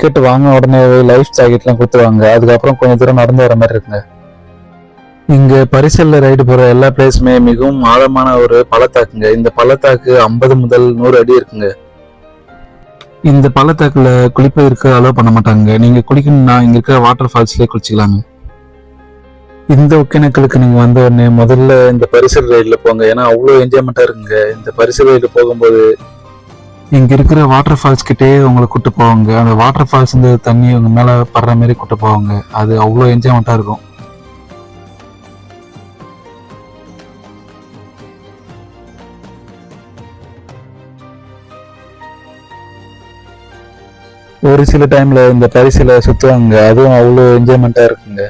Ticket வாங்க உடனே life ஜாக்கெட்லாம் கொடுத்துருவாங்க. அதுக்கப்புறம் கொஞ்சம் தூரம் நடந்து வர மாதிரி இருக்குங்க. இங்க பரிசல்ல ரைடு போற எல்லா பிளேஸுமே மிகவும் ஆழமான ஒரு பள்ளத்தாக்குங்க. இந்த பள்ளத்தாக்கு 50 முதல் 100 அடி இருக்குங்க. இந்த பள்ளத்தாக்குல குளிப்பதற்கு அலோவ் பண்ண மாட்டாங்க. நீங்க குளிக்கணும்னா இங்க இருக்கிற வாட்டர் ஃபால்ஸ்லயே குளிச்சுக்கலாங்க. இந்த ஒகேனக்கலுக்கு நீங்க வந்த உடனே முதல்ல இந்த பரிசல் ரைடுல போங்க. ஏன்னா அவ்வளோ என்ஜாய்மெண்டா இருக்குங்க. இந்த பரிசல் ரைடு போகும்போது இங்க இருக்கிற வாட்டர் ஃபால்ஸ் கிட்டே உங்களை கூட்டு போவாங்க. அந்த வாட்டர் ஃபால்ஸ் இந்த தண்ணி உங்க மேல படுற மாதிரி கூட்டு போவாங்க. அது அவ்வளோ என்ஜாய்மெண்டா இருக்கும். ஒரு சில டைம்ல இந்த பரிசில சுத்துவாங்க. அதுவும் அவ்வளோ என்ஜாய்மெண்டா இருக்குங்க.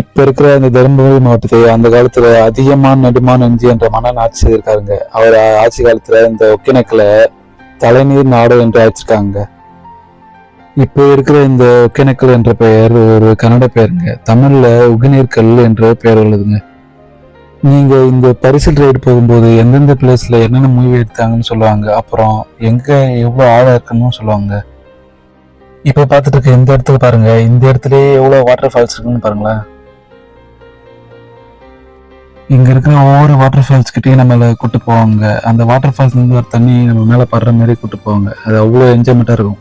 இப்ப இருக்கிற இந்த தருமபுரி மாவட்டத்தை அந்த காலத்துல அதிகமான நெடுமான் எம்ஜி என்ற மன்னன் ஆட்சி செய்திருக்காருங்க. அவர் ஆட்சி காலத்துல இந்த ஒகேனக்கலை தலைநீர் நாடு என்று அழைச்சிருக்காங்க. இப்போ இருக்கிற இந்த ஒகேனக்கல் என்ற பெயர் ஒரு கன்னட பெயருங்க. தமிழ்ல உகிநீர்கல் என்ற பெயர் உள்ளதுங்க. நீங்க இந்த பரிசல் ரைடு போகும்போது எந்தெந்த பிளேஸ்ல என்னென்ன மூவி எடுத்தாங்கன்னு சொல்லுவாங்க. அப்புறம் எங்க எவ்வளவு ஆழம் இருக்குன்னு சொல்லுவாங்க. இப்ப பார்த்துட்டு இருக்க இந்த இடத்துல பாருங்க. இந்த இடத்துலயே எவ்வளவு வாட்டர் ஃபால்ஸ் இருக்குன்னு பாருங்களேன். இங்க இருக்கிற ஒவ்வொரு வாட்டர் ஃபால்ஸ் கிட்டயும் நம்மள கூட்டு போவாங்க. அந்த வாட்டர் ஃபால்ஸ் இருந்து ஒரு தண்ணி நம்ம மேல படுற மாதிரி கூட்டு போவாங்க. அது அவ்வளவு என்ஜாய்மெண்டா இருக்கும்.